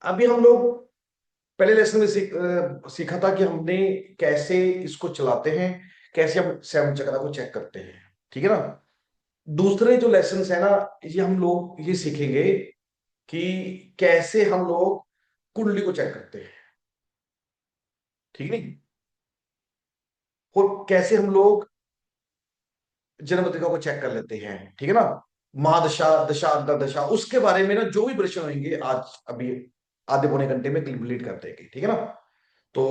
अभी हम लोग पहले लेसन में सीखा था कि हमने कैसे इसको चलाते हैं, कैसे हम श्याम चक्रा को चेक करते हैं। ठीक है ना। दूसरे जो लेसन है ना, ये हम लोग ये सीखेंगे कि कैसे हम लोग कुंडली को चेक करते हैं। ठीक नहीं। और कैसे हम लोग जन्म पत्रिका को चेक कर लेते हैं। ठीक है ना। महादशा, दशा, अंतरदशा, उसके बारे में ना जो भी प्रश्न होंगे आज अभी आधे पौने घंटे में कंप्लीट कर देंगे। ठीक है ना। तो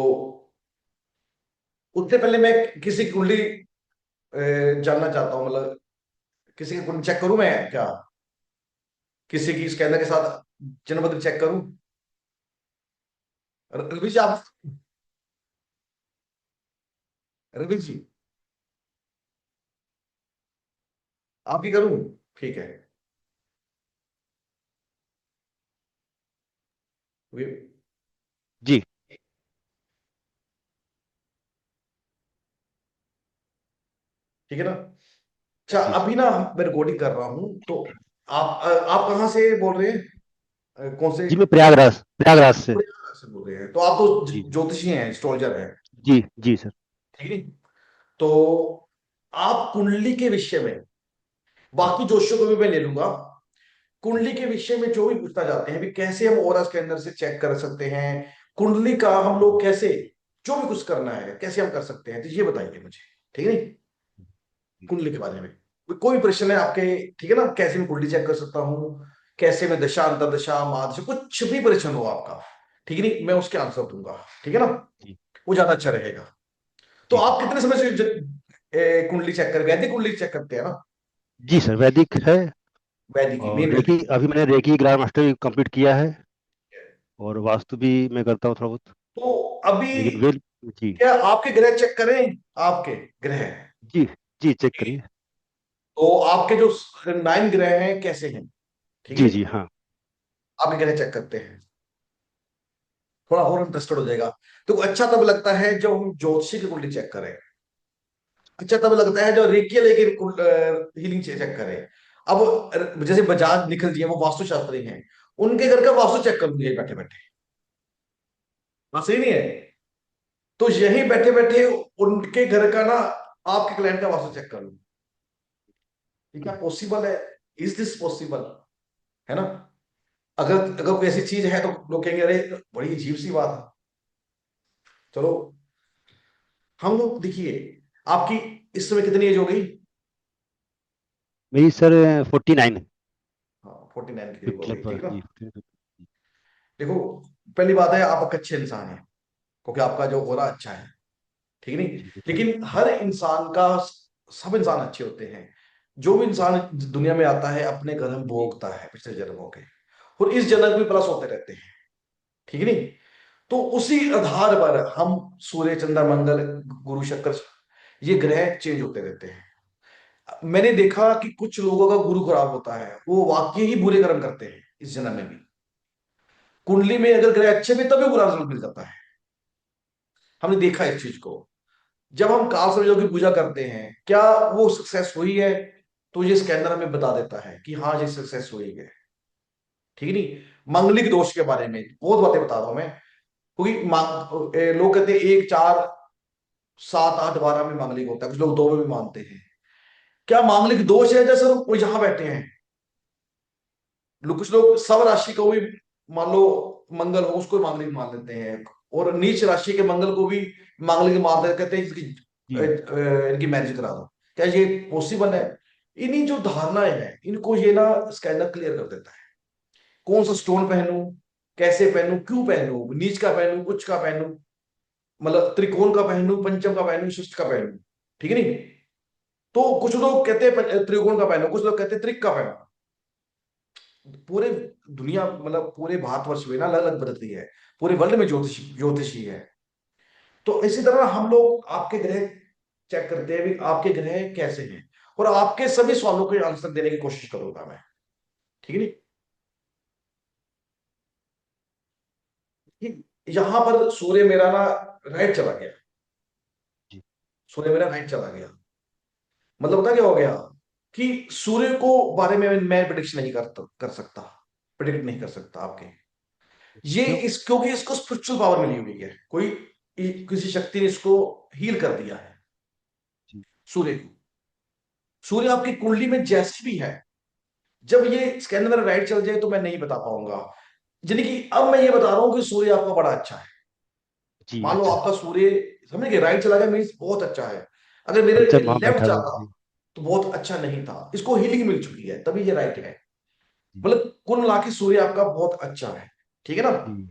उससे पहले मैं किसी की कुंडली जानना चाहता हूँ, मतलब किसी की कुंडली चेक करूं मैं क्या? किसी की स्कैनर के साथ जन्म पत्री चेक करूं? रवि जी आप, रवि जी आप ही करूं? ठीक है। वे- जी। ठीक है ना। अच्छा, जी अभी ना मैं रिकॉर्डिंग कर रहा हूं तो आप कहाँ से बोल रहे हैं? कौन से? जी, मैं प्रयागराज प्रयागराज से। प्रयाग से बोल रहे हैं तो आप तो जी ज्योतिषी हैं, एस्ट्रोलॉजर हैं। जी जी सर। ठीक है। तो आप कुंडली के विषय में, जी बाकी जोशियों को भी मैं ले लूंगा, कुंडली के विषय में जो भी पूछना चाहते हैं भी कैसे हम ओरा के अंदर से चेक कर सकते हैं, कुंडली का हम लोग कैसे, जो भी कुछ करना है कैसे हम कर सकते हैं, तो ये बताइए मुझे। ठीक है नी? जी कुंडली के बारे में कोई प्रश्न है आपके? ठीक है ना। कैसे मैं कुंडली चेक कर सकता हूँ, कैसे मैं दशा अंतरदशा महादशा, कुछ भी प्रश्न हो आपका, ठीक है नी, मैं उसके आंसर दूंगा। ठीक है ना। जी वो ज्यादा अच्छा रहेगा। तो जी सर। आप कितने समय से कुंडली चेक कर, वैदिक कुंडली चेक करते हैं ना? जी सर, वैदिक है। वैदिक की, और मेन रेकी, वैदिक अभी मैंने रेकी ग्रैंड मास्टर कंप्लीट किया है। और वास्तु भी मैं करता हूँ थोड़ा बहुत। तो अभी लेकिन वेल। जी क्या आपके ग्रह चेक करें? आपके ग्रह, जी जी, चेक करिए। तो आपके जो 9 ग्रह हैं कैसे हैं? ठीक है जी नी? जी हाँ। आपके ग्रह चेक करते हैं, थोड़ा और इंटरेस्टेड हो जाएगा। तो अच्छा तब लगता है जब हम ज्योतिषी की कुंडली चेक करें। अच्छा तब लगता है जब रेकिया लेके हीलिंग चेक करें। अब जैसे बजाज निखिल जी है, वो वास्तुशास्त्री हैं, उनके घर का वास्तु चेक कर लूंगे बैठे बैठे। बात सही नहीं है? तो यही बैठे बैठे उनके घर का ना, आपके क्लाइंट का वास्तु चेक कर लूं। ये क्या पॉसिबल है? Is this possible? है ना। अगर अगर कोई ऐसी चीज है तो लोग कहेंगे अरे बड़ी अजीब सी बात है। चलो, हम लोग देखिए, आपकी इस समय कितनी एज हो गई? मेरी सर 49 है। हाँ, 49 की करीब हो गई। ठीक मतलब है ना। जी 49। देखो, पहली बात है आप एक अच्छे इंसान हैं, क्योंकि आपका जो हो रहा अच्छा है। ठीक नहीं? जी थैंक लेकिन यू। हर इंसान का, सब इंसान अच्छे होते हैं। जो भी इंसान दुनिया में आता है अपने कर्म भोगता है पिछले जन्मों के, और इस जन्म में प्लस होते रहते हैं। ठीक नहीं? तो उसी आधार पर हम सूर्य, चंद्र, मंगल, गुरु, शुक्र, ये ग्रह चेंज होते रहते हैं। मैंने देखा कि कुछ लोगों का गुरु खराब होता है, वो वाकई ही बुरे कर्म करते हैं इस जन्म में भी। कुंडली में अगर ग्रह अच्छे भी तभी बुरा रिजल्ट मिल जाता है। हमने देखा इस चीज को। जब हम काल सर्वयोग की पूजा करते हैं, क्या वो सक्सेस हुई है? तो ये स्कैनर हमें बता देता है कि हाँ ये सक्सेस हुई है। ठीक है नहीं? मांगलिक दोष के बारे में बहुत बातें बता रहा हूं मैं, क्योंकि लोग कहते हैं 1, 4, 7, 8, 12 में मांगलिक होता है, कुछ लोग 2 में भी मानते हैं। क्या मांगलिक दोष है? जैसे वो यहां बैठे हैं, कुछ लोग सब राशि को भी, मान लो मंगल हो उसको मांगलिक मान लेते हैं, और नीच राशि के मंगल को भी मांगलिक मान लेते, कहते हैं इसकी जी इनकी मैरिज करा दो। क्या ये पॉसिबल है? इन्हीं जो धारणाएं हैं इनको ये ना स्कैनर क्लियर कर देता है। कौन सा स्टोन पहनूं, कैसे पहनूं, क्यों पहनूं, नीच का पहनूं, उच्च का पहनूं, मतलब त्रिकोण का पहनूं, पंचम का पहनूं, शिष्ट का पहनूं। ठीक है नहीं? तो कुछ लोग कहते हैं त्रिकोण का पहनो, कुछ लोग कहते हैं त्रिक का पहनो। पूरे दुनिया, मतलब पूरे भारतवर्ष में ना अलग अलग पद्धति है। पूरे वर्ल्ड में ज्योतिषी ज्योतिषी है। तो इसी तरह हम लोग आपके ग्रह चेक करते हैं भी आपके ग्रह कैसे हैं, और आपके सभी सवालों के आंसर देने की कोशिश करूंगा मैं। ठीक है नी? यहां पर सूर्य मेरा ना राइट चला गया। जी सूर्य मेरा राइट चला गया, मतलब पता क्या हो गया कि सूर्य को बारे में मैं प्रिडिक्शन नहीं कर सकता, प्रिडिक्ट नहीं कर सकता आपके। ये क्यों? इस क्योंकि इसको स्पिरिचुअल पावर मिली हुई है, कोई किसी शक्ति ने इसको हील कर दिया है। जी सूर्य को, सूर्य आपकी कुंडली में जैसी भी है, जब ये स्कैनर मेरा राइट चल जाए तो मैं नहीं बता पाऊंगा। यानी कि अब मैं ये बता रहा हूं कि सूर्य आपका बड़ा अच्छा है। जी। मान लो अच्छा। आपका सूर्य समझ गए राइट चला गया, मीन्स बहुत अच्छा है। अगर मेरे पंचम भाव लेफ्ट बैठा हुआ है जाता जी। तो बहुत अच्छा नहीं था, इसको हीलिंग मिल चुकी है तभी ये राइट है। जी मतलब कुल मिला के सूर्य आपका बहुत अच्छा है। ठीक है ना। जी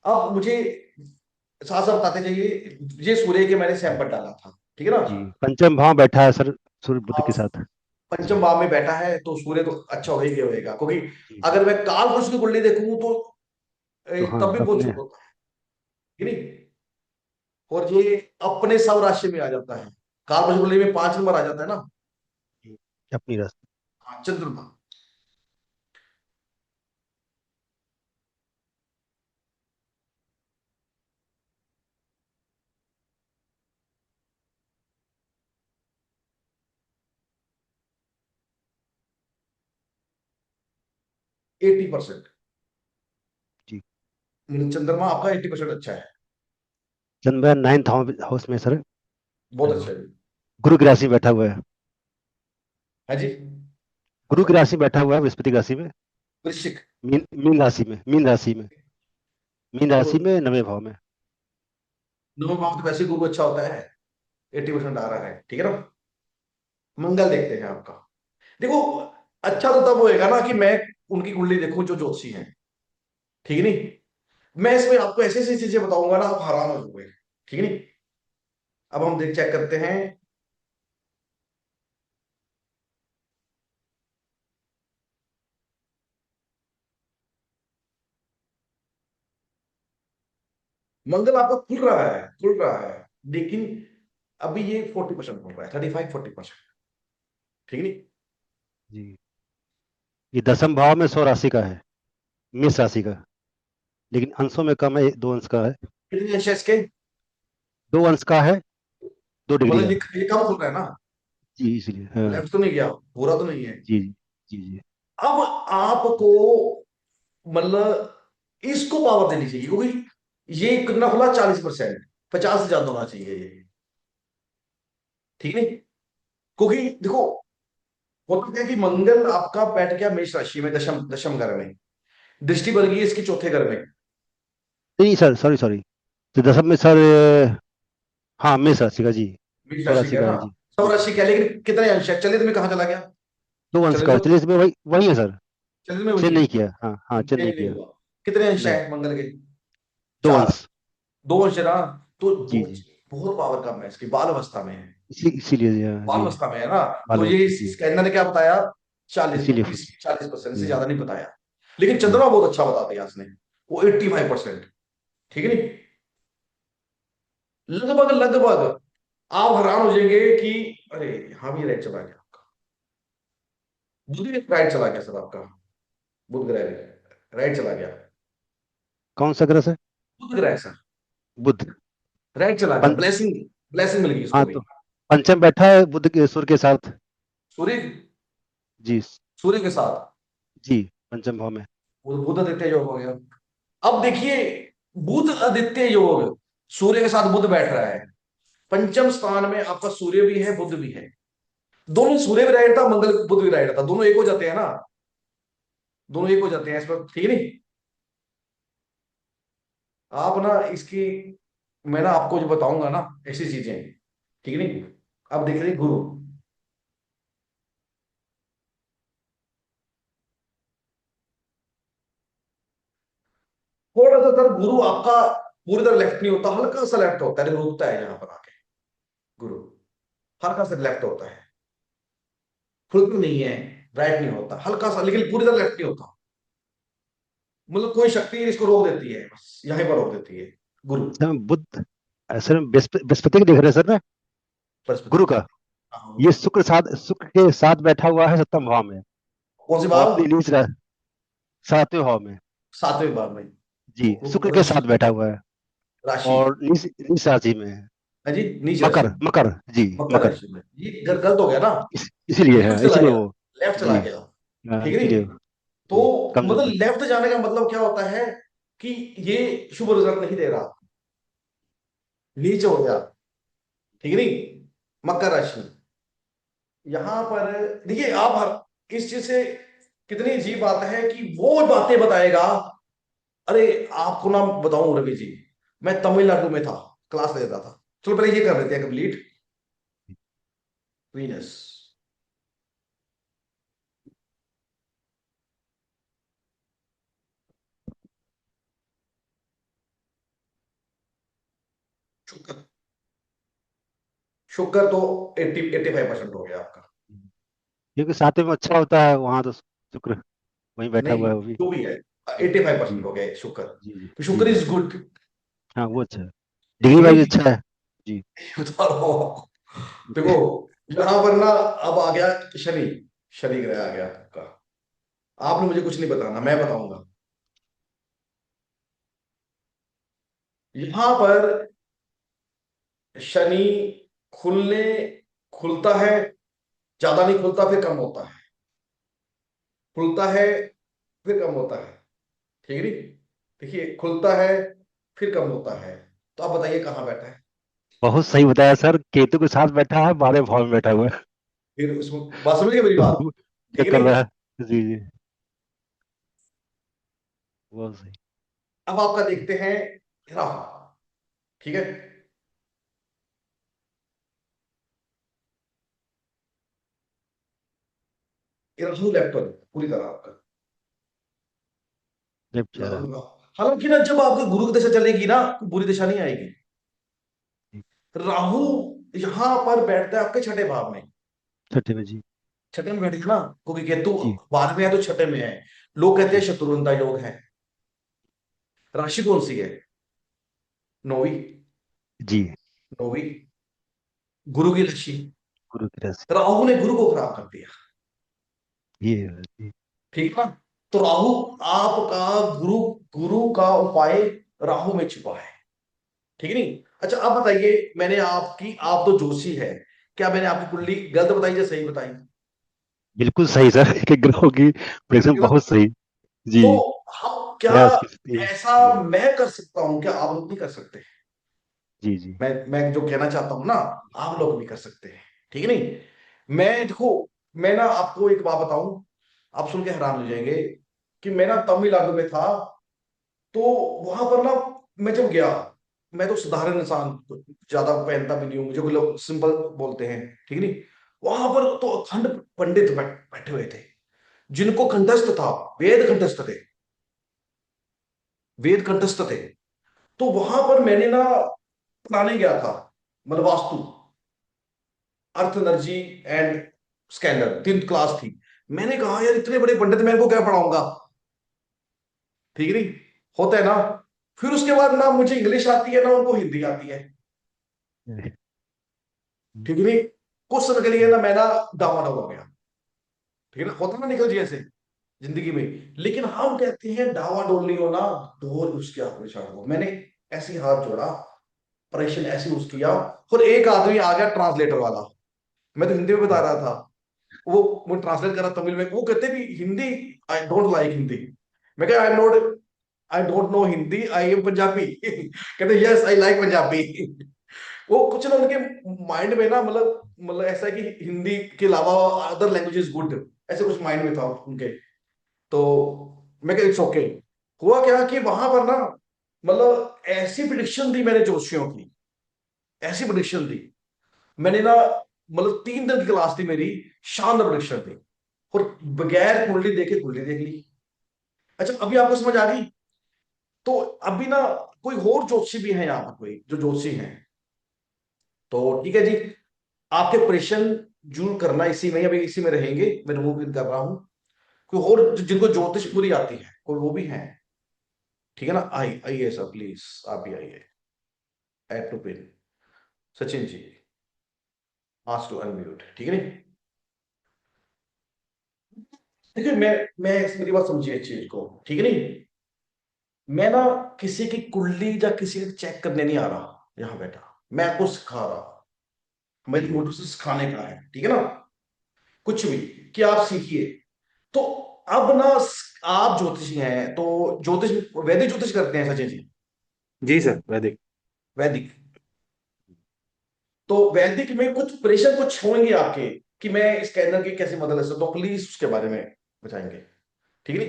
अब मुझे साथ साथ बताते जाइए, ये सूर्य के मैंने सैंपल डाला था, ठीक है ना। जी। पंचम भाव बैठा है सर, सूर्य बुध हाँ, के साथ। पंचम भाव में बैठा है तो सूर्य तो अच्छा हो ही होएगा, क्योंकि जी। अगर मैं काल पुरुष की कुंडली देखूं तो तो हाँ तब भी बहुत अपने। शुभ होता है, ठीक नहीं। और ये अपने सब राशि में आ जाता है, काल पुरुष की कुंडली में 5 नंबर आ जाता है ना। जी, अपनी राशि। हाँ, चंद्रमा। 80%। जी। चंद्रमा आपका 80% अच्छा है। चंद्रमा 9th हाउस में सर। बहुत अच्छा है। गुरु की राशि में बैठा हुआ है। है जी। गुरु की राशि में बैठा हुआ है, बृहस्पति की राशि में। वृश्चिक। मीन राशि में, मीन राशि में। मीन देखो, राशि में 9वें भाव में। नवम भाव तो वैसे ही गुरु अच्छा होता है, 80% आ रहा है, ठीक है ना। मंगल देखते हैं आपका। देखो, अच्छा तो तब होएगा ना कि मैं उनकी कुंडली देखूं जो ज्योतिषी हैं, ठीक है नहीं। मैं इसमें आपको ऐसी ऐसी चीजें बताऊंगा ना, आप हैरान हो जाओगे, ठीक है नहीं। अब हम देख चेक करते हैं। मंगल आपका खुल रहा है, लेकिन अभी ये 40% खुल रहा है, 35-40%, ठीक है नहीं। जी। ये 10th भाव में 100 राशि का है, मेष राशि का। लेकिन अंशों में कम है, 2 अंश का है। कितने अंश है इसके। 2 अंश का है, 2 डिग्री मतलब का। ये कम खुल रहा है ना। जी इसलिए हाँ। लेफ्ट तो नहीं गया, पूरा तो नहीं है। जी जी जी। अब आपको मतलब इसको पावर देनी चाहिए, क्योंकि ये कितना खुला, 40%, 50 से ज्यादा होना चाहिए ये, ठीक नहीं। क्योंकि देखो, होता क्या है कि मंगल आपका बैठ गया मेष राशि में, दशम दशम घर में, दृष्टि बन गई इसकी चौथे घर में। नहीं सर, सॉरी सॉरी। तो 10th में सर हाँ मेष राशि का जी। मेष सौ राशि राशि का है का ना। है जी। सब जी राशि का है, लेकिन कितने अंश है, चलिए तुम्हें कहाँ चला गया। 2 अंश चलिए का है, तो, चलिए इसमें वही वही है सर। चलिए में वही चेंज है। नहीं किया, हाँ हाँ, चेंज नहीं चेंज नहीं किया। हुआ। कितने अंश नहीं। है मंगल के। 2 अंश। 4। 2 अंश है ना। तो जी जी। बहुत पावर कम है इसकी, बाल अवस्था में है। इसीलिए जी हाँ बाल जी। अवस्था में है ना। तो मालूम ये जी। स्कैनर ने क्या बताया, चालीस इसीलिए 30-40% से जी ज्यादा नहीं बताया। लेकिन जी। चंद्रमा बहुत अच्छा बता दिया इसने, वो 85%, ठीक है नहीं। लगभग लगभग आप हैरान हो जाएंगे कि अरे, हाँ भी राइट चला गया आपका। बुध भी राइट चला गया सर आपका। बुध ग्रह राइट चला गया। कौन सा ग्रह है? बुध ग्रह सर बुध। राइट चला गया, पंच। ब्लेसिंग। ब्लेसिंग मिल गई इसको हाँ भी। तो पंचम बैठा है बुध के, सूर्य के साथ। सूर्य, जी। सूर्य के साथ। जी पंचम भाव में। वो बुध आदित्य योग हो गया। अब देखिए, बुध आदित्य योग, सूर्य के साथ बुध बैठ रहा है। पंचम स्थान में आपका सूर्य भी है, बुध भी है। दोनों, सूर्य भी राइट था, मंगल बुध भी राइट था, दोनों एक हो जाते हैं ना। दोनों एक हो जाते हैं इस पर, ठीक है नहीं। आप ना इसकी, मैं ना आपको जो बताऊंगा ना ऐसी चीजें, ठीक है नहीं। अब देख रहे गुरु, थोड़ा सा सर गुरु आपका पूरी तरह लेफ्ट नहीं होता, हल्का सा लेफ्ट होता है, लेकिन रुकता है यहाँ पर आके। गुरु हल्का सा लेफ्ट होता है, फुल तो नहीं है, राइट नहीं होता, हल्का सा, लेकिन पूरी तरह लेफ्ट नहीं होता। मतलब कोई शक्ति इसको रोक देती है, बस यहीं पर रोक देती है। गुरु, अच्छा बुध। सर बृहस्पति को देख रहे हैं सर ना? बृहस्पति गुरु को। का। हाँ, ये शुक्र के साथ बैठा हुआ है 7th भाव में। कौन सी और बात। अपनी नीच 7वें भाव में। 7वें भाव में। जी शुक्र के साथ बैठा हुआ है। राशि। और नीच नीच राशि में है। है जी, नीच राशि मकर, में। मकर जी। मकर मकर। राशि में, ये गलत हो गया ना। इसीलिए ये उल्ट है, चला इसीलिए गया, वो। लेफ्ट चला जी गया, हाँ ठीक है नहीं। इसीलिए। तो जी मतलब कमजोर। लेफ्ट जाने का मतलब क्या होता है कि ये शुभ रिजल्ट नहीं दे रहा, नीचे हो गया, ठीक है नहीं। मकर राशि, यहां पर देखिए आप हर इस चीज से कितनी अजीब बात है कि वो बातें बताएगा। अरे आपको ना बताऊं रवि जी, मैं तमिलनाडु में था, क्लास लेता था। चलो पहले ये कर लेते हैं कंप्लीट। वीनस, शुक्र, शुक्र तो 85% हो गया आपका। क्योंकि सातवें में अच्छा होता है वहां तो शुक्र वहीं बैठा नहीं, हुआ है वो भी। जो भी है, जी 85% जी हो गया शुक्र। जी जी तो जी शुक्र जी। इज गुड, हाँ वो अच्छा है, डिग्री ठीक है वाइज नहीं। अच्छा है। जी। बता रहा हूं। देखो, यहां पर ना अब आ गया शनि, शनि ग्रह आ गया आपका। आपने मुझे कुछ नहीं बताना, मैं बताऊंगा। यहां पर शनि खुलने, खुलता है, ज्यादा नहीं खुलता फिर कम होता है, खुलता है फिर कम होता है, ठीक है नी। देखिए खुलता है फिर कम होता है। तो आप बताइए कहाँ बैठा है। बहुत सही बताया सर, केतु के साथ बैठा है, 12वें भाव में बैठा हुआ है। फिर उसमें बात समझ गए मेरी बात, ठीक है कर नी। रहा है। जी जी। बहुत सही। अब आपका देखते हैं राहु, ठीक है। ये राहु लेफ्ट पर है, पूरी तरह आपका लेफ्ट जा रहा है। राहु का। हालांकि ना जब आपकी गुरु की दशा चलेगी ना, तो बुरी दशा नहीं आएगी। जी, राहु यहां पर बैठता है आपके छठे भाव में, छठे में जी। छठे में बैठेगा ना, क्योंकि केतु जी 12 में है तो छठे में है। लोग कहते हैं जी शत्रुंता योग है। राशि कौन सी है? नौवीं, जी। नौवीं गुरु की राशि। गुरु की राशि। राहु ने गुरु को खराब कर दिया, ये है, जी। ठीक है ना। तो राहु आपका गुरु, गुरु का उपाय राहु में छुपा है, ठीक है नहीं। अच्छा आप बताइए, मैंने आपकी, आप तो जोशी है, क्या मैंने आपकी कुंडली गलत बताई या सही बताई? बिल्कुल सही सर, कि ग्रहों की प्रेडिक्शन ठीक है ना। बहुत सही। जी। तो हम क्या, प्रयास की स्थिति है। ऐसा जी मैं कर सकता हूं क्या आप लोग नहीं कर सकते? जी जी मैं जो कहना चाहता हूं ना, आप लोग भी कर सकते हैं, ठीक है नहीं। मैं देखो, मैं ना आपको एक बात बताऊं, आप सुन के हैरान हो जाएंगे कि मैं ना तमिलनाडु में था। तो वहां पर ना मैं जब गया, मैं तो साधारण इंसान, ज्यादा पहनता भी नहीं हूँ, मुझे कोई लोग सिंपल बोलते हैं, ठीक नहीं। वहां पर तो अखंड पंडित बैठे हुए थे, जिनको कंठस्थ था, वेद कंठस्थ थे, वेद कंठस्थ थे। तो वहां पर मैंने ना पढ़ाने गया था, मतलब vastu, earth energy and scanner, 3 class थी। मैंने कहा यार इतने बड़े पंडित मैं इनको क्या पढ़ाऊंगा, ठीक नहीं, होता है ना। फिर उसके बाद ना मुझे इंग्लिश आती है ना उनको हिंदी आती है, ठीक नहीं। कुछ समय के लिए ना मैं ना डामाडोल हो गया, ठीक है ना, होता ना निकल जी ऐसे जिंदगी में। लेकिन हम कहते हैं डावाडोल नहीं होना, डोर उसके हाथ में छाड़ दो। मैंने ऐसे ही हाथ जोड़ा, ऑपरेशन ऐसे यूज किया, और एक आदमी आ गया ट्रांसलेटर वाला, मैं तो हिंदी में बता रहा था, वो ट्रांसलेट कर रहा तमिल में। वो कहते भी Hindi, I don't like Hindi. मैं कहा I am not, I don't know Hindi, I am Punjabi. कहते यस आई लाइक पंजाबी। वो कुछ ना उनके माइंड में ना, मतलब ऐसा है कि हिंदी के अलावा अदर लैंग्वेज इज गुड, ऐसे कुछ माइंड में था उनके। तो मैं कहा इट्स ओके। हुआ क्या कि वहां पर ना, मतलब ऐसी प्रिडिक्शन दी मैंने जोशियों की, ऐसी प्रिडिक्शन दी मैंने ना, मतलब 3 दिन की क्लास थी मेरी, शानदार प्रिडिक्शन थी, और बगैर कुंडली देखे कुंडली देख ली। अच्छा अभी आपको समझ आ गई। तो अभी ना कोई और ज्योतिषी भी है यहाँ पर, कोई जो ज्योतिषी हैं, तो ठीक है जी, आपके प्रश्न जरूर करना, इसी में अभी इसी में रहेंगे, मैं रिमूव कर रहा हूँ। कोई और जिनको ज्योतिष पूरी आती है, कोई वो भी है, ठीक है ना। आइए सर प्लीज, आप भी आइए। Add to pin, Sachin ji, ask to unmute, ठीक है नहीं। देखिए मैं मेरी बात समझिए इस चीज को, ठीक है नहीं। मैं ना किसी की कुंडली या किसी का चेक करने नहीं आ रहा यहाँ बैठा, मैं आपको सिखा रहा, मेरी मोटिव से सिखाने का है, ठीक है ना। कुछ भी कि आप सीखिए। तो अब ना आप ज्योतिषी हैं तो ज्योतिष, वैदिक ज्योतिष करते हैं सचिन जी? जी सर, वैदिक। वैदिक। तो वैदिक में कुछ प्रेशर कुछ होंगे आपके कि मैं स्कैनर की कैसे मदद ले सकता हूँ, प्लीज उसके बारे में बताएंगे, ठीक है?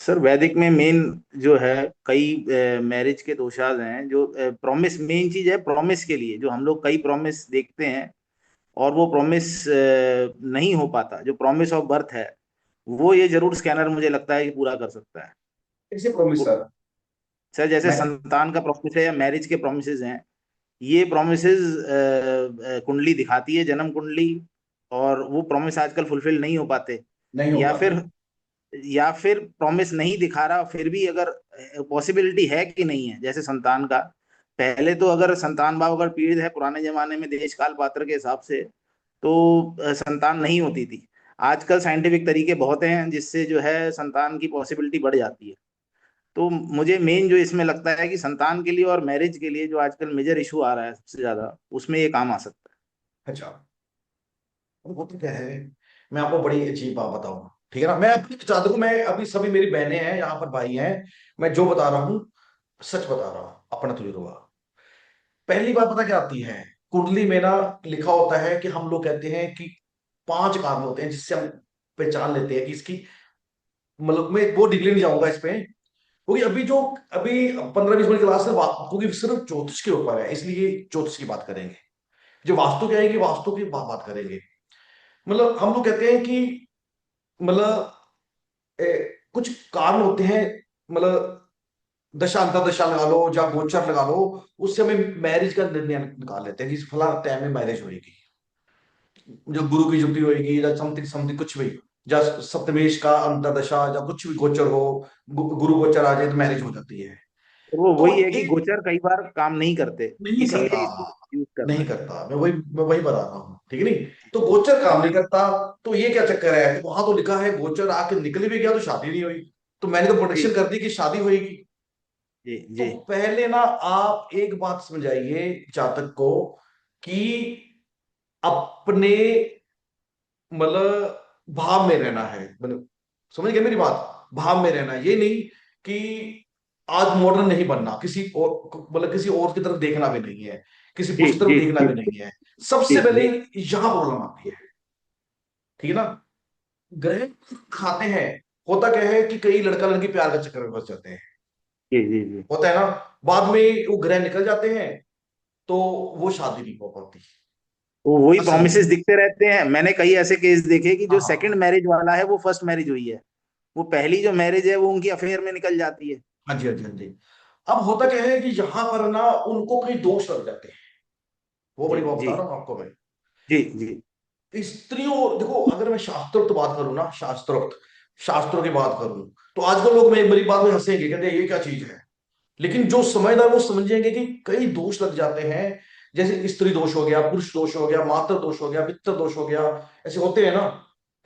सर वैदिक में मेन जो है, कई मैरिज के दोषाज हैं, जो प्रॉमिस, मेन चीज है प्रॉमिस के लिए, जो हम लोग कई प्रॉमिस देखते हैं और वो प्रॉमिस नहीं हो पाता, जो प्रॉमिस ऑफ बर्थ है, वो ये जरूर स्कैनर मुझे लगता है कि पूरा कर सकता है। कैसे प्रोमिस वो सर? सर जैसे मैं संतान का प्रॉमिस है या मैरिज के प्रॉमिसेस हैं, ये प्रॉमिसेस कुंडली दिखाती है, जन्म कुंडली, और वो प्रॉमिस आजकल फुलफिल नहीं हो पाते। नहीं हो या पाते। फिर या फिर प्रॉमिस नहीं दिखा रहा, फिर भी अगर पॉसिबिलिटी है कि नहीं है, जैसे संतान का, पहले तो अगर संतान भाव अगर पीड़ित है पुराने जमाने में देश काल पात्र के हिसाब से, तो संतान नहीं होती थी। आजकल साइंटिफिक तरीके बहुत हैं जिससे जो है संतान की पॉसिबिलिटी बढ़ जाती है। तो मुझे मेन जो इसमें लगता है कि संतान के लिए और मैरिज के लिए जो आजकल मेजर इशू आ रहा है सबसे ज्यादा, उसमें ये काम आ सकता अच्छा, वो तो क्या है, मैं आपको बड़ी अजीब बात बताऊं, ठीक है ना? मैं अपनी चाहता हूँ, मैं अभी सभी मेरी बहनें हैं यहाँ पर, भाई हैं, मैं जो बता रहा हूँ सच बता रहा हूँ, अपना तजुर्बा। पहली बात पता क्या आती है, कुंडली में ना लिखा होता है कि हम लोग कहते हैं कि 5 कारण होते हैं जिससे हम पहचान लेते हैं कि इसकी, मतलब मैं वो डिग्री नहीं जाऊंगा इस पे, क्योंकि अभी 15-20 मिनट की क्लास सिर्फ क्योंकि सिर्फ ज्योतिष के ऊपर है, इसलिए ज्योतिष की बात करेंगे। जो वास्तु की आएगी वास्तु की बात करेंगे। मतलब हम लोग कहते हैं कि, मतलब कुछ कारण होते हैं, मतलब दशा अंतरदशा लगा लो या गोचर लगा लो, उससे हमें मैरिज का निर्णय निकाल लेते हैं कि फला टाइम में मैरिज होगी, जो गुरु की युक्ति होगी या समथिंग समथिंग कुछ भी, या सप्तमेश का अंतरदशा या कुछ भी गोचर हो, गुरु गोचर आ जाए तो मैरिज हो जाती है। है। वो तो वही है कि एक गोचर कई बार काम नहीं करते, नहीं करता, इसीलिए इसको यूज करना नहीं है। करता, मैं वही बता रहा हूँ, ठीक है नहीं? तो गोचर काम नहीं करता, तो ये क्या चक्कर है, तो वहां तो लिखा है गोचर आके निकल भी गया तो शादी नहीं हुई, तो मैंने तो जी प्रोडिक्शन कर दी कि शादी होगी। जी तो जी पहले ना आप एक बात समझाइए जातक को कि अपने, मतलब भाव में रहना है, मतलब समझ गए मेरी बात, भाव में रहना है। ये नहीं कि आज मॉडर्न नहीं बनना, किसी और, मतलब किसी और की तरफ देखना भी नहीं है, किसी जी पुरुष की तरफ जी देखना जी भी नहीं है। जी सबसे पहले जी यहां प्रॉब्लम आती है, ठीक है ना? ग्रह खाते हैं, होता क्या है कि कई लड़का लड़की प्यार का चक्कर में फंस जाते हैं, जी जी जी। होता है ना? बाद में वो ग्रह निकल जाते हैं तो वो शादी नहीं हो पाती। वो वही बस सही है। प्रोमिसेस दिखते रहते हैं। मैंने कई ऐसे केस देखे कि जो सेकंड हाँ मैरिज वाला है वो फर्स्ट मैरिज हुई है, वो पहली जो मैरिज है वो उनकी अफेयर में निकल जाती है। हाँ जी, हाँ जी, हाँ जी। अब होता क्या है कि यहाँ पर ना उनको कई दोष लग जाते हैं, वो जी बड़ी बात जी बता रहा हूँ आपको मैं। जी जी स्त्रियों, देखो अगर मैं शास्त्रोक्त बात करूँ ना, शास्त्रोक्त शास्त्रों की बात करूँ, तो आजकल लोग मेरी बात में हंसेंगे, कहते हैं ये क्या चीज है, लेकिन जो समझदार वो समझेंगे कि कई दोष लग जाते हैं। जैसे स्त्री दोष हो गया, पुरुष दोष हो गया, मातृ दोष हो गया, पितृ दोष हो गया, ऐसे होते हैं ना,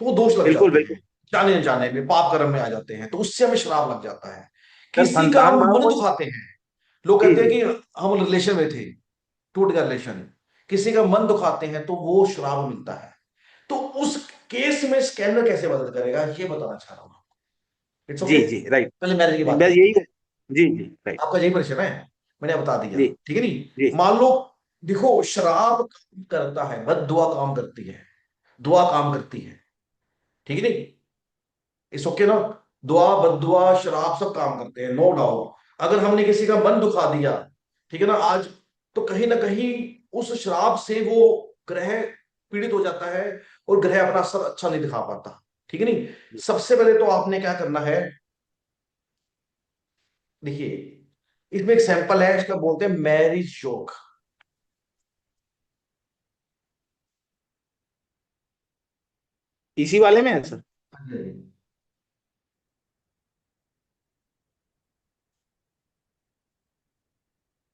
तो वो दोष लग बिल्कुल जाते बिल्कुल। हैं, जाने अनजाने में पाप कर्म में आ जाते हैं, तो उससे हमें श्राप लग जाता है। सर किसी का संतान हम भाव मन को। दुखाते हैं, लोग जी कहते हैं जी। कि हम रिलेशन में थे, टूट गया रिलेशन, किसी का मन दुखाते हैं तो वो श्राप मिलता है। तो उस केस में स्कैनर कैसे मदद करेगा, ये बताना चाह रहा हूं। इट्स जी ओके। जी राइट। पहले मैरिज की बात बस करते यही। हैं। जी जी राइट। आपका यही प्रश्न है, मैंने बता दिया, जी ठीक है नहीं? जी मान लो, देखो शराब काम करता है, बद दुआ काम करती है, दुआ काम करती है, ठीक है नहीं? इस ओके ना? दुआ, बद दुआ, शराब सब काम करते हैं, नो डाउट। अगर हमने किसी का मन दुखा दिया, ठीक है ना आज, तो कहीं ना कहीं उस शराब से वो ग्रह पीड़ित हो जाता है, और ग्रह अपना असर अच्छा नहीं दिखा पाता, ठीक है नहीं? जी। सबसे पहले तो आपने क्या करना है, देखिए इसमें एक सैंपल है, इसका बोलते हैं मैरिज योग। इसी वाले में है सर।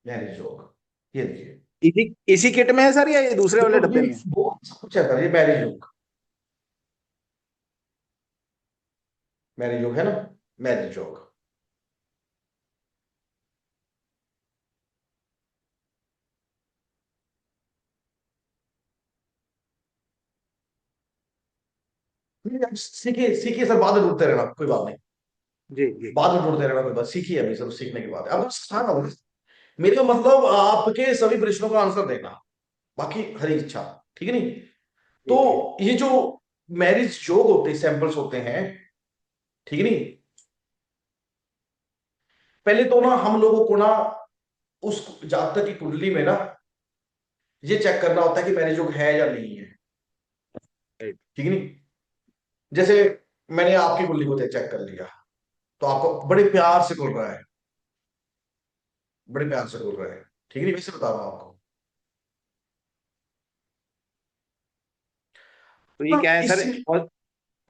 मैरिज योग, ये देखिए। इसी इसी किट में है सर या ये दूसरे वाले देखो डब्बे ये में है? वो सब कुछ है सर, ये मैरिज योग, मैरिज योग है ना, मैरिज योग। सीखिए सीखिए सर, बाद में ढूंढते रहना, कोई बात नहीं। जी जी। बाद में ढूंढते रहना, कोई बात, सीखिए अभी सर, सीखने के बाद अब स्थान होगा। मेरा मतलब आपके सभी प्रश्नों का आंसर देना, बाकी हरी इच्छा। ठीक है नहीं? तो ठीक है। ये जो मैरिज योग होते हैं, सैंपल्स होते हैं, ठीक है नहीं, पहले तो ना हम लोगों को ना उस जातक की कुंडली में ना ये चेक करना होता है कि मैरिज योग है या नहीं है। राइट। ठीक है नहीं? जैसे मैंने आपकी कुंडली को चेक कर लिया, तो आपको बड़े प्यार से बोल रहा है, बड़े प्यार से बोल रहा है, ठीक है नहीं, वैसे बता रहा हूं आपको तो ये ना। क्या है सर, इसमें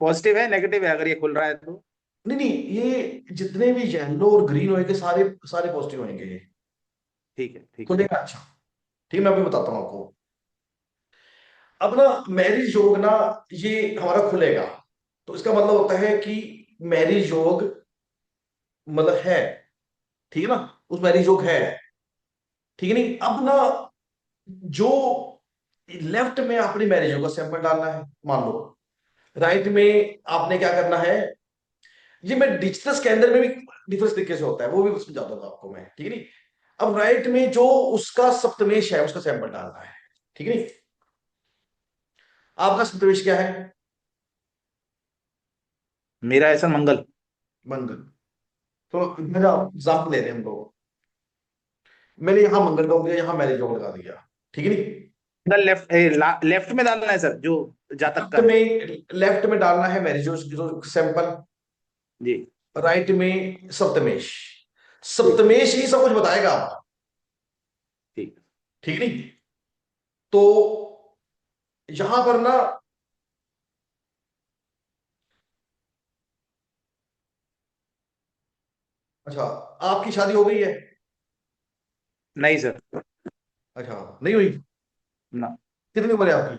पॉजिटिव है नेगेटिव है अगर ये खुल रहा है तो? नहीं नहीं, ये जितने भी येलो और ग्रीन होंगे सारे सारे पॉजिटिव होंगे ये, ठीक है ठीक है। खुलेगा अच्छा। ठीक है, मैं अभी बताता हूँ आपको। अब ना मैरिज योग ना ये हमारा खुलेगा, तो इसका मतलब होता है कि मैरिज योग मतलब है, ठीक है ना, उस मैरिज योग है। ठीक है नहीं? अब ना जो लेफ्ट में आपने मैरिज योग का सैंपल डालना है, मान लो राइट में आपने क्या करना है, ये मैं डिजिटल स्कैनर में भी डिफरेंस तरीके से होता है, वो भी समझा दूंगा आपको मैं, ठीक है नहीं? अब राइट में जो उसका सप्तमेश है उसका सैंपल डालना है, ठीक है नहीं? आपका सप्तमेश क्या है? मेरा है सर मंगल। मंगल। तो मेरा एग्जाम्पल ले रहे हैं हम लोग, मैंने यहां मंगल का हो गया, यहां मैरिज योग लगा दिया, ठीक है नहीं? मंगल लेफ्ट, लेफ्ट में डालना है सर जो जातक लेफ्ट का है? में, लेफ्ट में डालना है मैरिज योग सैंपल, जी। राइट में सप्तमेश। सप्तमेश ही सब कुछ बताएगा आपको, ठीक। ठीक नहीं? तो यहां पर ना, अच्छा, आपकी शादी हो गई है? नहीं सर। अच्छा, नहीं हुई? ना। कितनी उम्र है आपकी?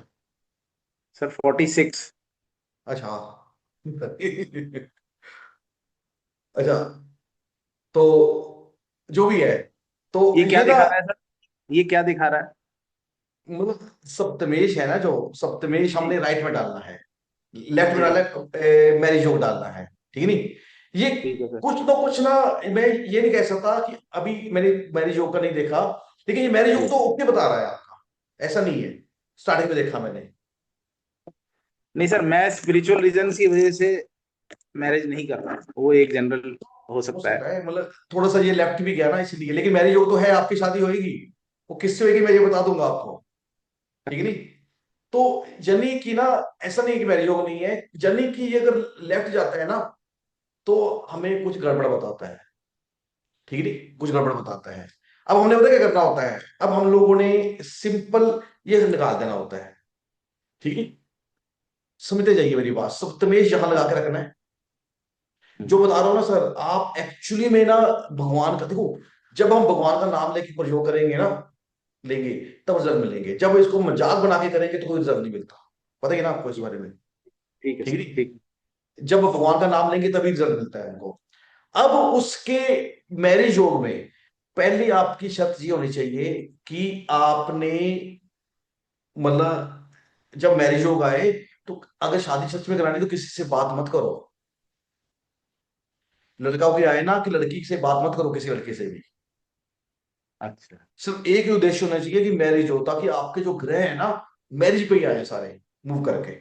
सर 46। अच्छा अच्छा, तो जो भी है, तो ये क्या ये ना, दिखा रहा है सर, ये क्या दिखा रहा है? मतलब सप्तमेश है ना, जो सप्तमेश जी हमने राइट में डालना है, लेफ्ट में जी। डालना है मैरिज योग डालना है, ठीक है नहीं? ये ठीक है सर। कुछ तो कुछ ना, मैं ये नहीं कह सकता कि अभी मैंने मैरिज योग का नहीं देखा, लेकिन ये मैरिज योग जी। तो ओके बता रहा है आपका, ऐसा नहीं है, स्टार्टिंग में देखा मैंने। नहीं सर, मैं स्पिरिचुअल रीजन की वजह से मैरिज नहीं कर रहा, वो एक जनरल हो हो सकता है। सकता है, मतलब थोड़ा सा ये लेफ्ट भी गया ना इसलिए, लेकिन मैरिज योग तो है, आपकी शादी होगी, वो किससे होगी मैं ये बता दूंगा आपको, ठीक है नहीं? तो जनी की ना, ऐसा नहीं है कि मैरिज योग नहीं है, जनी की ये अगर लेफ्ट जाता है ना, तो हमें कुछ गड़बड़ बताता है, ठीक है नहीं, कुछ गड़बड़ बताता है। अब हमने पता क्या करना होता है, अब हम लोगों ने सिंपल ये निकाल देना होता है, ठीक है? समझते जाइए मेरी बात, सप्तमेश यहां लगा के रखना है। जो बता रहा हूं ना सर, आप एक्चुअली में ना भगवान का देखो, जब हम भगवान का नाम लेके प्रयोग करेंगे ना, लेंगे, तब रिजल्ट मिलेंगे। जब इसको मजाक बना के करेंगे तो कोई रिजल्ट नहीं मिलता, पता है ना आपको इस बारे में, ठीक है ठीक है सर। नहीं? ठीक। जब भगवान का नाम लेंगे तभी रिजल्ट मिलता है हमको। अब उसके मैरिज योग में पहली आपकी शर्त ये होनी चाहिए कि आपने, मतलब जब मैरिज योग आए, तो अगर शादी सच में करानी तो किसी से बात मत करो, लड़का भी आए ना कि लड़की से बात मत करो, किसी लड़के से भी। अच्छा। सिर्फ एक ही उद्देश्य होना चाहिए कि मैरिज हो, ताकि आपके जो ग्रह है ना मैरिज पे ही आए सारे, मूव करके,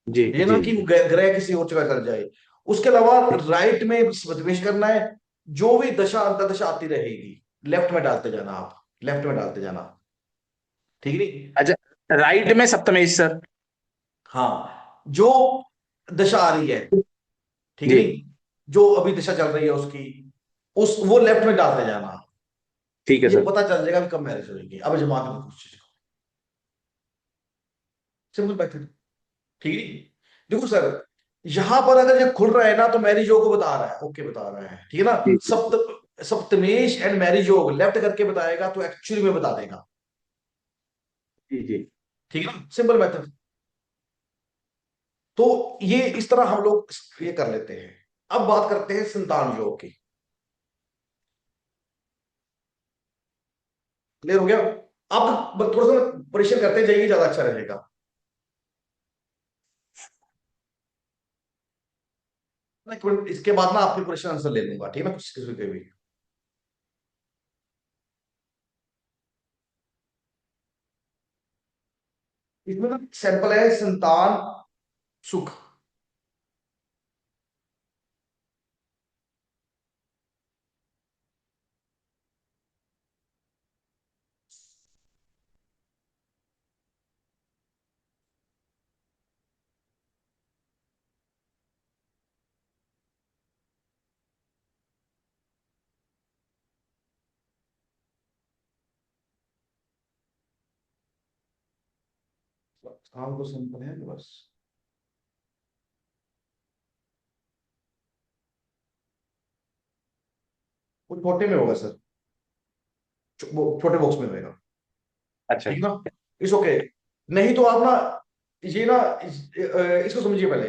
जी ये ना जी कि जी। ग्रह किसी और जगह चल जाए। उसके अलावा राइट में प्रवेश करना है, जो भी दशा अंतर्दशा आती रहेगी लेफ्ट में डालते जाना, आप लेफ्ट में डालते जाना, ठीक है नहीं? अच्छा, राइट में सप्तमेश सर। हाँ, जो दशा आ रही है, ठीक है जी। नहीं, जो अभी दशा चल रही है उसकी, उस वो लेफ्ट में डालते जाना, ठीक है ये सर। पता चल जाएगा कि कब मैरिज होगी। अब जमा के कुछ चीज को, सिंपल बात है, ठीक है? देखो सर, यहां पर अगर ये खुल रहा है ना तो मैरिज योग को बता रहा है, ओके बता रहा है, ठीक है ना? जी सप्तमेश एंड मैरिज योग लेफ्ट करके बताएगा तो एक्चुअली में बता देगा, जी जी। ठीक है ना, सिंपल मेथड। तो ये इस तरह हम लोग ये कर लेते हैं। अब बात करते हैं संतान योग की, क्लियर हो गया? अब थोड़ा सा परीक्षण करते जाइए, ज्यादा अच्छा रहेगा। एक मिनट, इसके बाद ना आपके क्वेश्चन आंसर ले लूंगा, ठीक है ना, कुछ किसी के भी। इसमें ना सैंपल है संतान सुख। हाँ, तो सिंपल है बस। वो छोटे में होगा सर, वो छोटे बॉक्स में होगा। अच्छा। ठीक ना, इस ओके। नहीं तो आप ना, ये ना इसको समझिए पहले।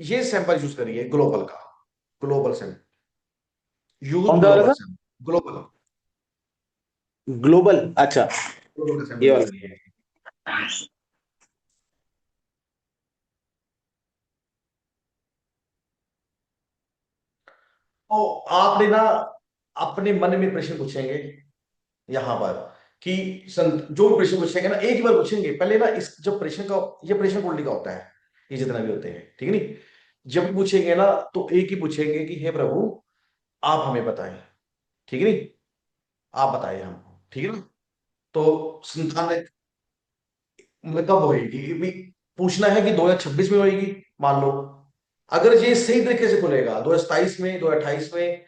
ये सैंपल यूज करिए ग्लोबल का, ग्लोबल सैंपल, यूज कौन सा वाला global sir? Sample, global, global, अच्छा। ग्लोबल का सैंपल ये यूज वाला। करिए। तो आपने ना अपने मन में प्रश्न पूछेंगे यहां पर, कि संत जो भी प्रश्न पूछेंगे ना, एक ही बार पूछेंगे पहले ना, इस जब प्रश्न का, ये प्रश्न कुंडली का होता है, ये जितना भी होते हैं, ठीक है नहीं। जब भी पूछेंगे ना, तो एक ही पूछेंगे कि हे प्रभु, आप हमें बताएं, ठीक है नहीं, आप बताइए हमको, ठीक है ना। तो संतान मतलब कब होगी भी, पूछना है कि 2026 में होगी, मान लो। अगर ये सही तरीके से खुलेगा 2027 में, 2028 में,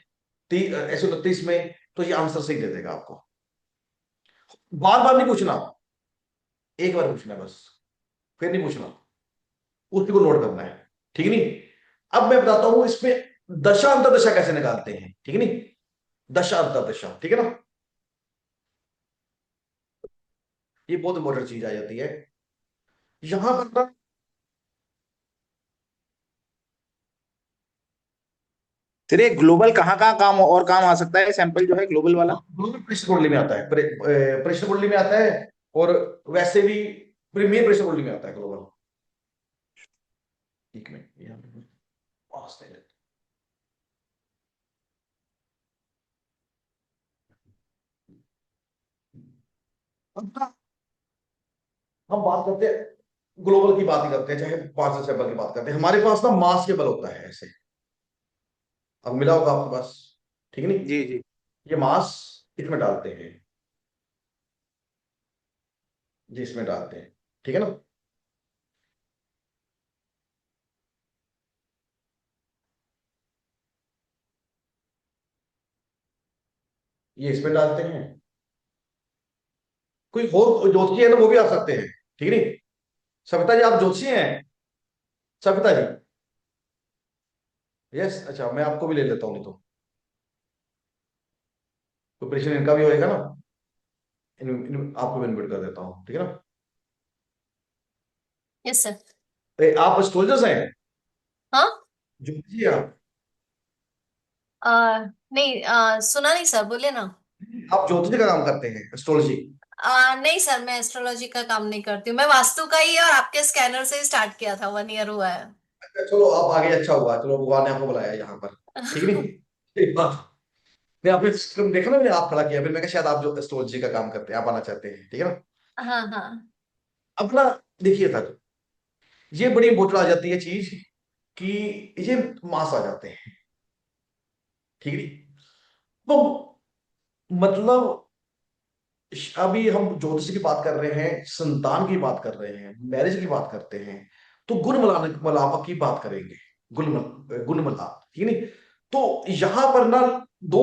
129 में, तो ये आंसर सही दे देगा आपको। बार बार नहीं पूछना, एक बार पूछना है बस, फिर नहीं पूछना, उसी को नोट करना है, ठीक है नहीं। अब मैं बताता हूं इसमें दशा अंतरदशा कैसे निकालते हैं, ठीक है नहीं, दशा अंतरदशा, ठीक है ना। ये बहुत इंपॉर्टेंट चीज आ जाती है यहां पर ना। सर ये ग्लोबल कहाँ कहाँ काम और काम आ सकता है, सैंपल जो है ग्लोबल वाला? दोनों प्रेशर कुंडली में आता है, प्रेशर कुंडली में आता है, और वैसे भी प्रीमियर प्रेशर कुंडली में आता है ग्लोबल। एक मिनट, यहाँ पे पास दे देते हैं। अब ना हम बात करते हैं ग्लोबल की, बात ही करते हैं, चाहे पार्सल सेंपल की बात करते हैं। हमारे पास ना मास के बल होता है ऐसे, अब मिला होगा आपके पास, ठीक है नहीं। जी जी। ये मास इसमें डालते हैं, ये इसमें डालते हैं, ठीक है ना। ये इसमें डालते हैं। कोई और ज्योतिषी है ना, वो भी आ सकते हैं, ठीक है नहीं। सविता जी, आप ज्योतिषी हैं, सविता जी? यस, अच्छा, मैं आपको भी ले लेता हूँ, नहीं तो प्रिपरेशन इनका भी होएगा ना। आपको भी इन्वाइट कर देता हूँ, ठीक है ना। Yes sir. आप एस्ट्रोलॉजर्स हैं, हाँ। ज्योतिषी हैं आप? नहीं, सुना नहीं सर, बोले ना। आप ज्योतिषी का काम करते हैं, एस्ट्रोलॉजी? नहीं सर, मैं एस्ट्रोलॉजी का काम नहीं करती हूँ। मैं वास्तु का ही और आपके स्कैनर से ही स्टार्ट किया था, 1 ईयर हुआ है। चलो आप आगे, अच्छा हुआ, चलो भगवान ने आपको बुलाया यहाँ पर, ठीक नहीं। एक बात, नहीं आपने system देखा ना, मैंने आप खड़ा किया, फिर मैं कहा शायद आप जो एस्ट्रोलॉजी का काम करते हैं, आप आना चाहते हैं, ठीक है ना। हाँ हाँ। अब ना देखिए था, ये बड़ी इंपॉर्टेंट आ जाती है चीज, कि ये मास आ जाते हैं, ठीक है। तो मतलब अभी हम ज्योतिष की बात कर रहे हैं, संतान की बात कर रहे हैं, मैरिज की बात करते हैं, तो गुण मिलाने मिलाप की बात करेंगे, गुण मिलाप, ठीक है नहीं। तो यहां पर ना दो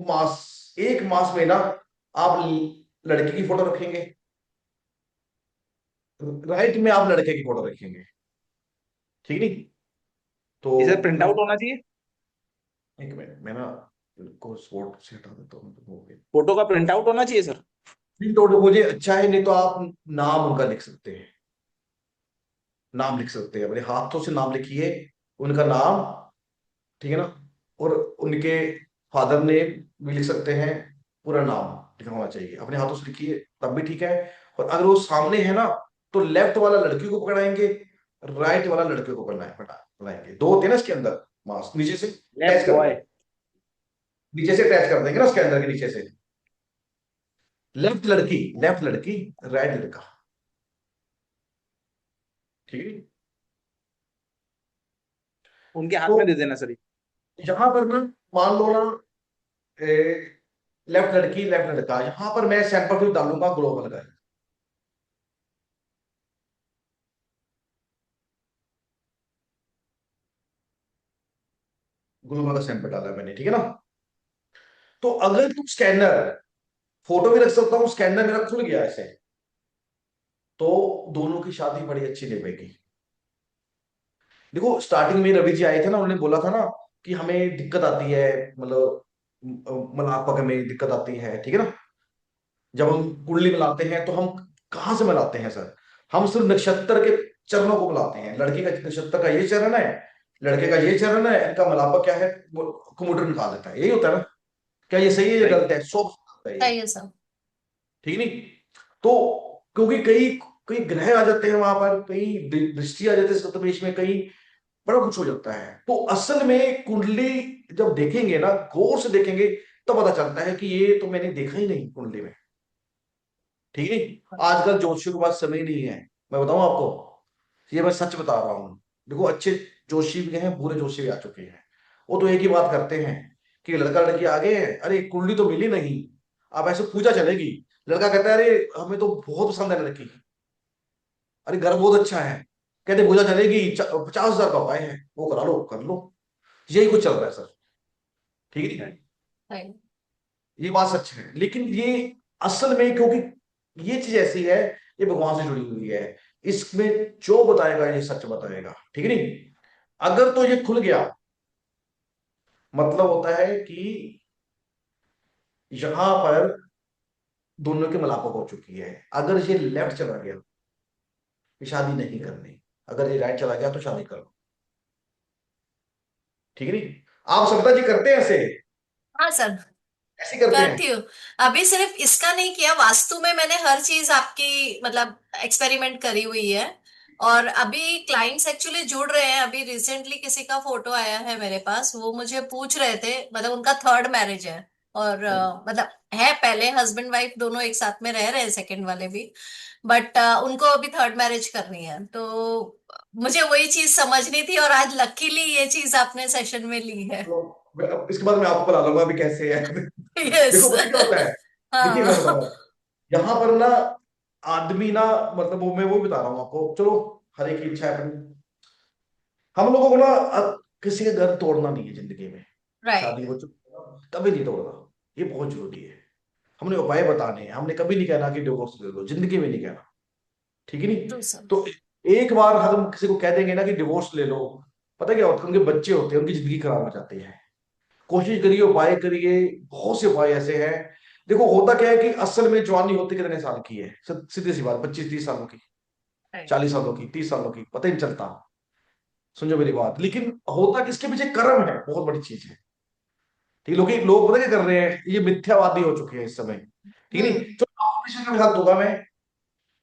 मास, एक मास में ना आप लड़के की फोटो रखेंगे, राइट में आप लड़के की फोटो रखेंगे, ठीक नहीं। तो इसे प्रिंट आउट होना चाहिए? एक मिनट, मैं ना को स्पॉट से हटा देता हूँ, तो हो गया। फोटो का प्रिंट आउट होना चाहिए सर? प्रिंट आउट मुझे अच्छा है, नहीं तो आप नाम उनका लिख सकते हैं, नाम लिख सकते हैं, अपने हाथों से नाम लिखिए, उनका नाम, ठीक है ना, और उनके फादर ने भी लिख सकते हैं, पूरा नाम लिखा होना चाहिए, अपने हाथों से लिखिए तब भी ठीक है। और अगर वो सामने है ना, तो लेफ्ट वाला लड़की को पकड़ाएंगे, राइट वाला लड़के को पकड़ना है, पकड़ाएंगे, दो होते हैं ना इसके अंदर, मास नीचे से अटैच लेफ्ट कर बॉय। देंगे, नीचे से अटैच कर देंगे ना उसके अंदर के नीचे से। लेफ्ट लड़की, राइट लड़का, ठीक है। उनके हाथ तो में दे देना सर। यहां पर ना, मान लो ना, लेफ्ट लड़की लेफ्ट लड़का, यहां पर मैं सैंपल फिर डालूंगा ग्लोबल का। ग्लोबल का सैंपल डाला मैंने, ठीक है ना। तो अगर तुम स्कैनर, फोटो भी रख सकता हूँ, स्कैनर मेरा खुल गया ऐसे, तो दोनों की शादी बड़ी अच्छी निभेगी। देखो स्टार्टिंग में रवि जी आए थे ना, उन्होंने बोला था ना कि हमें दिक्कत आती है, मतलब मलापक में दिक्कत आती है, ठीक है ना। जब हम कुंडली मिलाते हैं तो हम कहाँ से मिलाते हैं सर? हम सिर्फ नक्षत्र के चरणों को मिलाते हैं। लड़के का नक्षत्र का ये चरण है, लड़के का ये चरण है, इनका मिलापक क्या है, वो कंप्यूटर निकाल देता है, यही होता है ना। क्या ये सही है या राइट। गलत है? सो है ये, सही है सर। ठीक नहीं। तो क्योंकि कई कई ग्रह आ जाते हैं वहां पर, कई दृष्टि आ जाते हैं सप्तमेश में, कई बड़ा कुछ हो जाता है। तो असल में कुंडली जब देखेंगे ना, गौर से देखेंगे, तो पता चलता है कि ये तो मैंने देखा ही नहीं कुंडली में, ठीक है। आजकल ज्योतिषियों के पास समय नहीं है, मैं बताऊं आपको, ये मैं सच बता रहा हूँ। देखो अच्छे जोशी भी हैं, बुरे जोशी भी आ चुके हैं। वो तो एक ही बात करते हैं कि लड़का लड़की आ गए हैं, अरे कुंडली तो मिली नहीं, अब ऐसे पूजा चलेगी। लड़का कहता है अरे हमें तो बहुत पसंद है लड़की, अरे घर बहुत अच्छा है, कहते पूजा चलेगी, 50,000 का उपाय है, वो करा लो कर लो। यही कुछ चल रहा है सर, ठीक है। सही। ये बात सच है, लेकिन ये असल में, क्योंकि ये चीज ऐसी है, ये भगवान से जुड़ी हुई है, इसमें जो बताएगा ये सच बताएगा, ठीक है नहीं। अगर तो ये खुल गया, मतलब होता है कि यहां पर दोनों की मिलापक हो चुकी है। अगर ये लेफ्ट चला गया, ये शादी नहीं करनी। अगर ये राइट चला गया तो शादी करो, ठीक है नहीं। आप सविता जी करते हैं ऐसे, हाँ सर, ऐसे करते हैं। करती हूँ। अभी सिर्फ इसका नहीं किया, वास्तु में मैंने हर चीज आपकी मतलब एक्सपेरिमेंट करी हुई है। और अभी क्लाइंट्स एक्चुअली जुड़ रहे हैं। अभी रिसेंटली किसी का फोटो आया है मेरे पास, वो मुझे पूछ रहे थे, मतलब उनका थर्ड मैरिज है। और मतलब है, पहले हस्बैंड वाइफ दोनों एक साथ में रह रहे हैं, सेकंड वाले भी। बट उनको अभी थर्ड मैरिज करनी है, तो मुझे वही चीज समझनी थी, और आज लकीली ये चीज आपने सेशन में ली है। तो अब इसके बाद मैं आपको बता दूंगा अभी कैसे है। यस। देखो पता क्या होता है, देखिए मैं बता रहा हाँ। हूँ, यहाँ पर ना आदमी ना, मतलब वो मैं वो बता रहा हूँ आपको, चलो हर एक की इच्छा है अपनी। हम लोगों को ना किसी का घर तोड़ना नहीं है जिंदगी में। राइट। शादी हो चुकी कभी नहीं तोड़ना, ये बहुत जरूरी है। हमने उपाय बताने हैं, हमने कभी नहीं कहना कि डिवोर्स ले लो, जिंदगी में नहीं कहना, ठीक है नहीं। True sir. तो एक बार हम किसी को कह देंगे ना कि डिवोर्स ले लो, पता क्या होता है, उनके बच्चे होते हैं, उनकी जिंदगी खराब हो जाती है। कोशिश करिए, उपाय करिए, बहुत से उपाय ऐसे हैं। देखो होता क्या है कि असल में जवानी होती कितने साल की है, सीधी सी बात, 25-30 सालों की, राइट। 40 सालों की, 30 सालों की, पता ही नहीं चलता। समझो मेरी बात, लेकिन होता किसके पीछे, कर्म है, बहुत बड़ी चीज है। ठीक है, लोग पता क्या कर रहे हैं, ये मिथ्यावादी हो चुके हैं इस समय, ठीक है नहीं। हम्म। जो ऑपरेशन का मिसाल दूंगा मैं,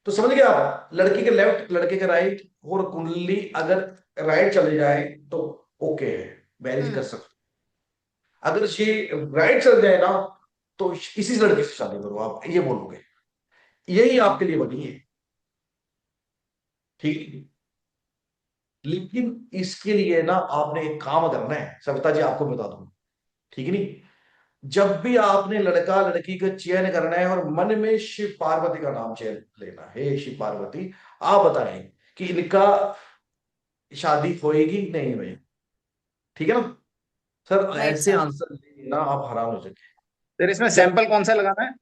तो समझ गया आप, लड़की के लेफ्ट लड़के के राइट, और कुंडली अगर राइट चले जाए तो ओके है, मैरिज कर हम्म। सकते। अगर ये राइट चल जाए ना, तो इसी लड़के से शादी करो, आप ये बोलोगे, यही आपके लिए बनी है, ठीक है। लेकिन इसके लिए ना आपने एक काम करना है, सविता जी आपको बता दूं, ठीक है नहीं। जब भी आपने लड़का लड़की का चयन करना है, और मन में शिव पार्वती का नाम चयन लेना है, हे शिव पार्वती, आप बताएं कि इनका शादी होएगी नहीं होएगी, ठीक है ना। सर राइट ऐसे सर। आंसर देंगे ना आप हैरान हो जाएंगे। फिर इसमें जब सैंपल कौन सा लगाना है?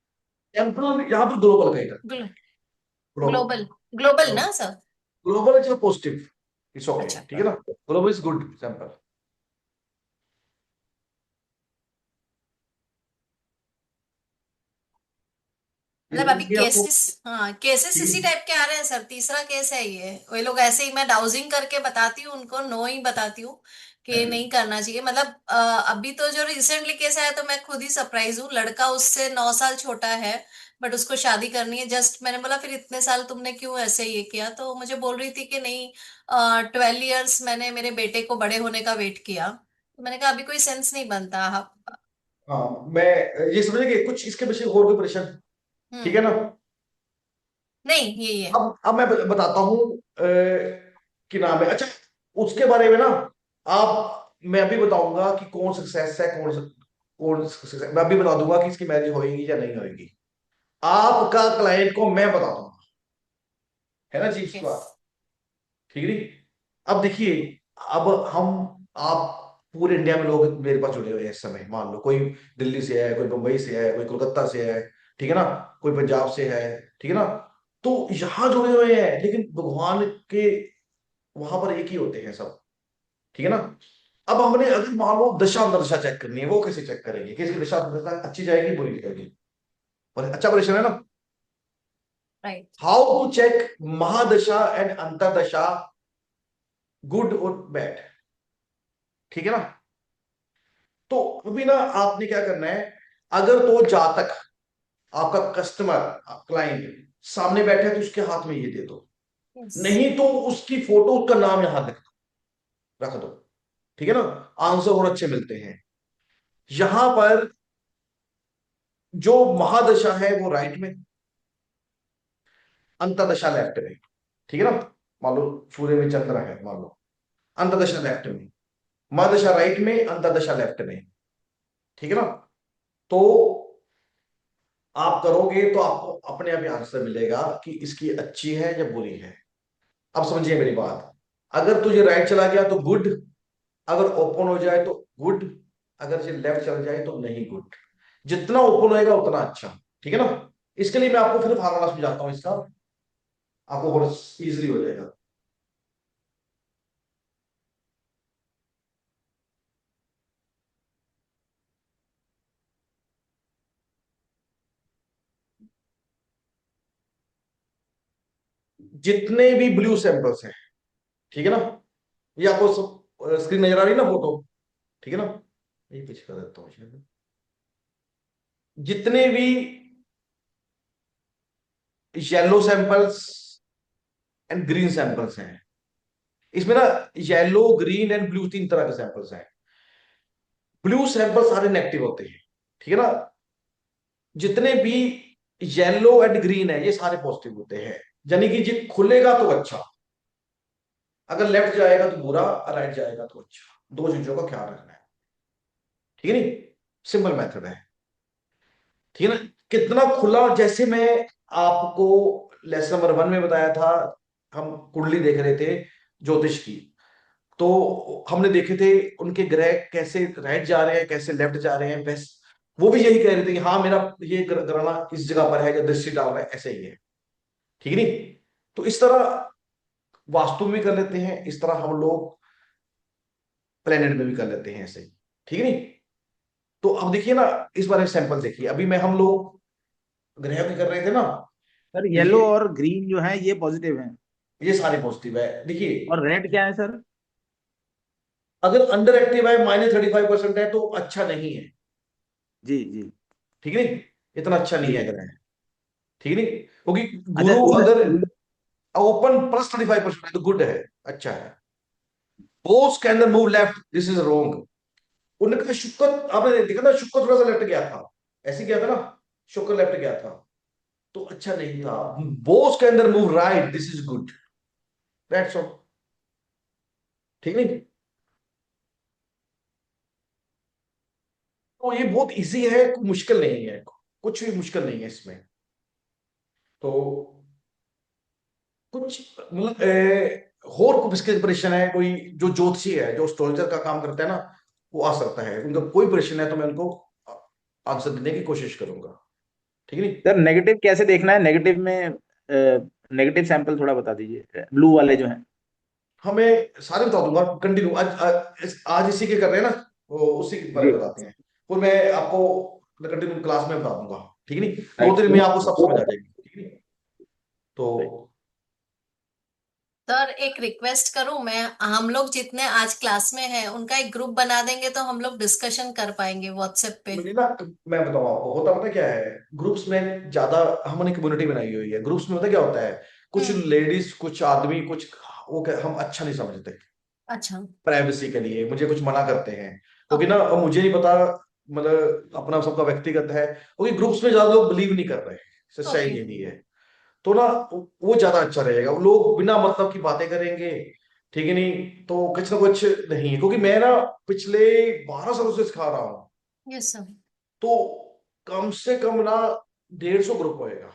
टेम्पल यहाँ पर ग्लोबल का ही था, ग्लो, ग्लोबल। ग्लोबल ग्लोबल, ना sir? Global is positive, it's okay, अच्छा। ठीक है ना। Global is good sample. मतलब ये अभी ये आपको, केसेस, हाँ केसेस ठीक इसी है। टाइप के आ रहे हैं सर। तीसरा केस है ये। वे लोग ऐसे ही, मैं डाउजिंग करके बताती हूँ उनको, नो ही बताती हूँ कि नहीं करना चाहिए। मतलब अभी तो जो रिसेंटली केस आया, तो मैं खुद ही सरप्राइज हूँ। लड़का उससे 9 साल छोटा है, बट उसको शादी करनी है। जस्ट मैंने बोला फिर इतने साल तुमने क्यों ऐसे ये किया, तो मुझे बोल रही थी कि नहीं, 12 इयर्स मैंने मेरे बेटे को बड़े होने का वेट किया। तो मैंने कहा अभी कोई सेंस नहीं बनता। हाँ, मैं ये समझे कि कुछ इसके पीछे और कोई परेशान, ठीक है हम्म। ना? नहीं, यही है। अब मैं बताता हूँ कि नाम है, अच्छा, उसके बारे में ना, आप मैं अभी बताऊंगा कि कौन सक्सेस है, कौन सक्सेस, मैं अभी बता दूंगा कि इसकी मैरिज होएगी या नहीं होएगी। आपका क्लाइंट को मैं बता दूंगा, है ना जी इसकी ओके। बात, ठीक है? अब देखिए, अब हम आप पूरे इंडिया में लोग मेरे पास जुड़े हुए हैं इस समय, मान लो कोई दिल्ली से है, कोई मुंबई से है, कोई कोलकाता से है, ठीक है ना, कोई पंजाब से है, ठीक है ना, तो यहाँ जुड़े हुए हैं, लेकिन भगवान के वहां पर एक ही होते हैं सब, ठीक है ना? अब हमने अगर मान लो दशा अंतर्दशा चेक करनी है, वो कैसे चेक करेंगे कि इसकी दशा अंतर्दशा अच्छी जाएगी बुरी जाएगी? और अच्छा प्रश्न है ना। राइट। हाउ टू चेक महादशा एंड अंतरदशा, गुड और बैड, ठीक है ना? तो अभी ना आपने क्या करना है, अगर तो जातक आपका कस्टमर क्लाइंट सामने बैठा है तो उसके हाथ में ये दे दो, यस। नहीं तो उसकी फोटो, उसका नाम यहां रख दो, ठीक है ना? आंसर और अच्छे मिलते हैं। यहां पर जो महादशा है वो राइट में, अंतदशा लेफ्ट में, ठीक है ना? मान लो सूर्य में चंद्र है, मान लो अंतदशा लेफ्ट में, महादशा राइट में, अंतदशा लेफ्ट में, ठीक है ना? तो आप करोगे तो आपको अपने आप ही आंसर मिलेगा कि इसकी अच्छी है या बुरी है। अब समझिए मेरी बात, अगर तुझे राइट चला गया तो गुड, अगर ओपन हो जाए तो गुड, अगर ये लेफ्ट चल जाए तो नहीं गुड। जितना ओपन होएगा उतना अच्छा, ठीक है ना? इसके लिए मैं आपको फिर फार्मूला समझाता हूँ इसका, आपको बहुत इजीली हो जाएगा। जितने भी ब्लू सैंपल्स हैं, ठीक है ना, ये आपको स्क्रीन नजर आ रही है ना, फोटो, ठीक है ना? ये पीछे कर देता हूँ शायद। जितने भी yellow samples and green samples हैं, इसमें ना येलो, ग्रीन एंड ब्लू तीन तरह के सैंपल्स हैं। ब्लू सैंपल सारे नेगेटिव होते हैं, ठीक है ना? जितने भी येलो एंड ग्रीन है ये सारे पॉजिटिव होते हैं, यानी कि जो खुलेगा तो अच्छा, अगर लेफ्ट जाएगा तो बुरा, राइट जाएगा तो अच्छा। दो चीजों का ख्याल रखना है, ठीक है नहीं? सिंपल मेथड है, ठीक है ना? कितना खुला, जैसे मैं आपको लेसन नंबर 1 में बताया था, हम कुंडली देख रहे थे ज्योतिष की, तो हमने देखे थे उनके ग्रह कैसे राइट जा रहे हैं, कैसे लेफ्ट जा रहे हैं, बस वो भी यही कह रहे थे कि हाँ मेरा ये ग्रहण इस जगह पर है या दृष्टि डाल रहा है, ऐसे ही है, ठीक है नहीं? तो इस तरह वास्तु में भी कर लेते हैं, इस तरह हम लोग प्लेनेट में भी कर लेते हैं, ऐसे ही, ठीक है नहीं? तो अब देखिए ना, इस बारे में सैंपल देखिए, अभी मैं हम लोग ग्रह की कर रहे थे ना, सर येलो देखिए और ग्रीन जो है ये पॉजिटिव हैं। ये सारे पॉजिटिव है, देखिए। और रेड क्या है सर? अगर अंडर एक्टिव है, -35% है, तो अच्छा नहीं है, जी जी। ठीक है नहीं? इतना अच्छा नहीं जी। है ग्रह, ठीक है नहीं? क्योंकि अच्छा गुरु अगर ओपन +35% है तो गुड है, अच्छा है। बोस के अंदर move left, this is wrong. उन्होंने कहा शुक्र, आपने देखा था शुक्र थोड़ा सा लेफ्ट गया था, ऐसे गया था ना, शुक्र लेफ्ट गया था, तो अच्छा नहीं था। बोस के अंदर move right, this is good, that's all, ठीक नहीं? तो ये बहुत इजी है, मुश्किल नहीं है, कुछ भी मुश्किल नहीं है इसमें। तो कुछ मतलब और कुछ इसके परेशान है, कोई जो ज्योतिषी है, जो एस्ट्रोलॉजर का काम करता है ना, वो आ सकता है, उनका कोई परेशान है तो मैं उनको आंसर देने की कोशिश करूंगा, ठीक है नहीं? सर नेगेटिव कैसे देखना है? नेगेटिव में नेगेटिव सैंपल थोड़ा बता दीजिए, ब्लू वाले जो हैं। हमें सारे बता दूंगा, कंटिन्यू आज इसी के कर रहे हैं ना, वो उसी के बारे जी। में बताते हैं, फिर मैं आपको कंटिन्यू क्लास में बता दूंगा, ठीक है नहीं? दो राइट। दिन में आपको सब समझ आ जाएगी, ठीक है नहीं? तो सर एक रिक्वेस्ट करूं मैं, हम लोग जितने आज क्लास में हैं उनका एक ग्रुप बना देंगे तो हम लोग डिस्कशन कर पाएंगे व्हाट्सएप पे। मुझे ना, मैं बताऊँ आपको, होता पता क्या है, ग्रुप्स में ज्यादा हमने कम्युनिटी बनाई हुई है, ग्रुप्स में पता क्या होता है, कुछ हम्म। लेडीज, कुछ आदमी, कुछ वो हम अच्छा नहीं समझते, अच्छा। प्राइवेसी के लिए मुझे कुछ मना करते हैं, क्योंकि ना अब मुझे नहीं पता, मतलब अपना सबका व्यक्तिगत है, क्योंकि ग्रुप्स में ज्यादा लोग बिलीव नहीं कर रहे हैं, सच्चाई ओके। ये नहीं है। तो ना वो ज्यादा अच्छा रहेगा, लोग बिना मतलब की बातें करेंगे, ठीक है नहीं, तो कुछ ना कुछ नहीं है, क्योंकि मैं ना पिछले 12 सालों से सिखा रहा हूँ, यस सर। तो कम से कम ना 150 ग्रुप होएगा,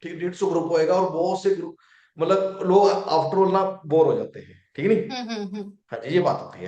ठीक है, 150 ग्रुप होएगा, और बहुत से ग्रुप, मतलब लोग आफ्टर ऑल ना बोर हो जाते हैं, ठीक है नहीं। हम्म। हाँ जी, ये बात होती है।